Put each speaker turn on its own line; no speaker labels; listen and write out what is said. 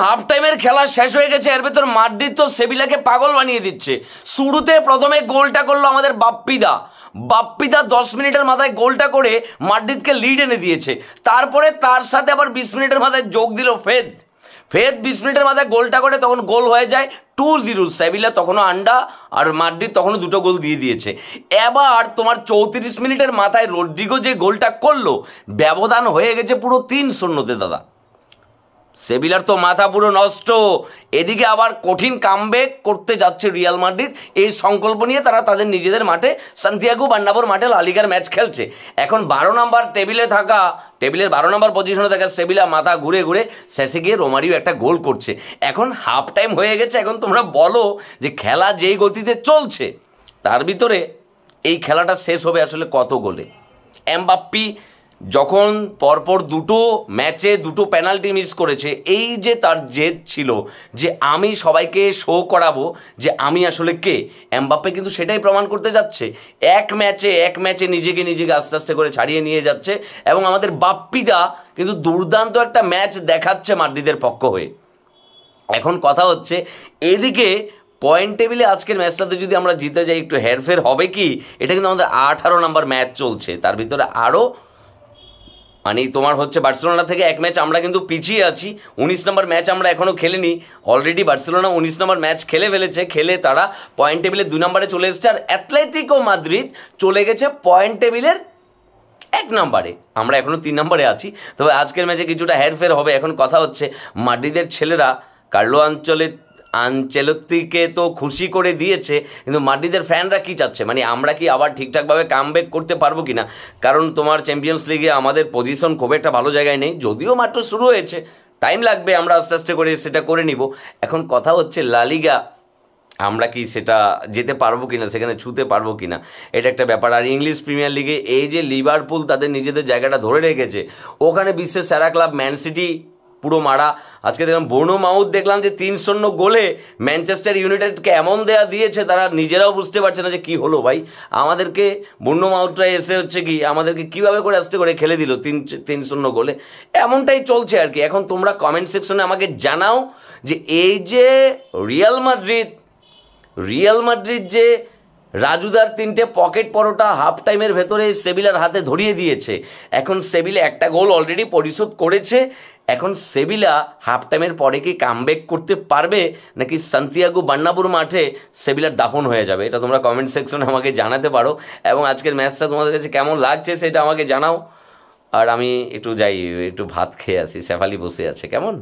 Half টাইমের খেলা শেষ হয়ে গেছে, এর ভেতর মাদ্রিদ তো সেভিলাকে পাগল বানিয়ে দিচ্ছে। শুরুতে প্রথমে গোলটা করলো আমাদের বাপ্পিদা 10 মিনিটের মাথায় গোলটা করে মাদ্রিদকে লিড এনে দিয়েছে। তারপরে তার সাথে আবার 20 মিনিটের মাথায় যোগ দিল ফেদ 20 মিনিটের মাথায় গোলটা করে তখন গোল হয়ে যায় 2-0। সেভিলা তখনও আন্ডা আর মাদ্রিদ তখনও দুটো গোল দিয়ে দিয়েছে। এবার তোমার 34 মিনিটের মাথায় রদ্রিগো যে গোলটা করলো, ব্যবধান হয়ে গেছে পুরো 3-0 দাদা। সেভিলার তো মাথা পুরো নষ্ট। এদিকে আবার কঠিন কামব্যাক করতে যাচ্ছে রিয়াল মাদ্রিদ, এই সংকল্প নিয়ে তারা তাদের নিজেদের মাঠে সান্তিয়াগো বার্নাব্যুর মাঠে লা লিগার ম্যাচ খেলছে। এখন 12 নম্বর টেবিলের 12 নম্বর পজিশনে থাকা সেভিলা মাথা ঘুরে ঘুরে শেষে গিয়ে রোমারিও একটা গোল করছে। এখন হাফ টাইম হয়ে গেছে। এখন তোমরা বলো যে খেলা যেই গতিতে চলছে তার ভিতরে এই খেলাটা শেষ হবে আসলে কত গোলে? এমবাপ্পি যখন পরপর দুটো ম্যাচে দুটো পেনাল্টি মিস করেছে, এই যে তার জেদ ছিল যে আমি সবাইকে শো করাবো যে আমি আসলে কে, এমবাপ্পে কিন্তু সেটাই প্রমাণ করতে যাচ্ছে। এক ম্যাচে নিজেকে আস্তে আস্তে করে ছাড়িয়ে নিয়ে যাচ্ছে এবং আমাদের বাপ্পিদা কিন্তু দুর্দান্ত একটা ম্যাচ দেখাচ্ছে মাদ্রিদের পক্ষ হয়ে। এখন কথা হচ্ছে এদিকে পয়েন্ট টেবিলে আজকের ম্যাচটাতে যদি আমরা জিতে যাই একটু হেরফের হবে কি? এটা কিন্তু আমাদের 18 নম্বর ম্যাচ চলছে, তার ভিতরে আরও মানে তোমার হচ্ছে বার্সেলোনা থেকে এক ম্যাচ আমরা কিন্তু পিছিয়ে আছি। 19 নম্বর ম্যাচ আমরা এখনও খেলিনি। অলরেডি বার্সেলোনা 19 নম্বর ম্যাচ খেলে ফেলেছে, খেলে তারা পয়েন্ট টেবিলে 2 নম্বরে চলে এসেছে। আর অ্যাথলেটিকো মাদ্রিদ চলে গেছে পয়েন্ট টেবিলের 1 নম্বরে, আমরা এখনও 3 নম্বরে আছি। তবে আজকের ম্যাচে কিছুটা হেরফের হবে। এখন কথা হচ্ছে মাদ্রিদের ছেলেরা কার্লো আনচেলত্তিকে তো খুশি করে দিয়েছে, কিন্তু মাদ্রিদের ফ্যানরা কি চাচ্ছে, মানে আমরা কি আবার ঠিকঠাকভাবে কামব্যাক করতে পারবো কিনা? কারণ তোমার চ্যাম্পিয়ন্স লিগে আমাদের পজিশন খুব একটা ভালো জায়গায় নেই, যদিও মাত্র শুরু হয়েছে, টাইম লাগবে, আমরা আস্তে আস্তে করে সেটা করে নিব। এখন কথা হচ্ছে লা লিগা আমরা কি সেটা যেতে পারবো কিনা, সেখানে ছুতে পারবো কিনা, এটা একটা ব্যাপার। আর ইংলিশ প্রিমিয়ার লিগে এই যে লিভারপুল তাদের নিজেদের জায়গাটা ধরে রেখেছে, ওখানে বিশ্বের সেরা ক্লাব ম্যান সিটি পুরো মারা। আজকে দেখলাম বোর্নমাউথ দেখলাম যে 3-0 গোলে ম্যানচেস্টার ইউনাইটেডকে এমন দিয়েছে, তারা নিজেরাও বুঝতে পারছে না যে কি হলো ভাই। আমাদেরকে বোর্নমাউথটা এসে হচ্ছে কি আমাদেরকে কীভাবে করে আস্তে করে খেলে দিল 3-0 গোলে। এমনটাই চলছে আর কি। এখন তোমরা কমেন্ট সেকশনে আমাকে জানাও যে এই যে রিয়াল মাদ্রিদ যে রাজুদার 3টে পকেট পরোটা হাফ টাইমের ভেতরে সেভিলার হাতে ধরিয়ে দিয়েছে। এখন সেভিলা একটা গোল অলরেডি পরিশোধ করেছে। এখন সেভিলা হাফ টাইমের পরে কি কামব্যাক করতে পারবে, নাকি সান্তিয়াগো বার্নাব্যুর মাঠে সেভিলার দাফন হয়ে যাবে? এটা তোমরা কমেন্ট সেকশনে আমাকে জানাতে পারো। এবং আজকের ম্যাচটা তোমাদের কাছে কেমন লাগছে সেটা আমাকে জানাও। আর আমি একটু ভাত খেয়ে আসি, শেফালি বসে আছে, কেমন?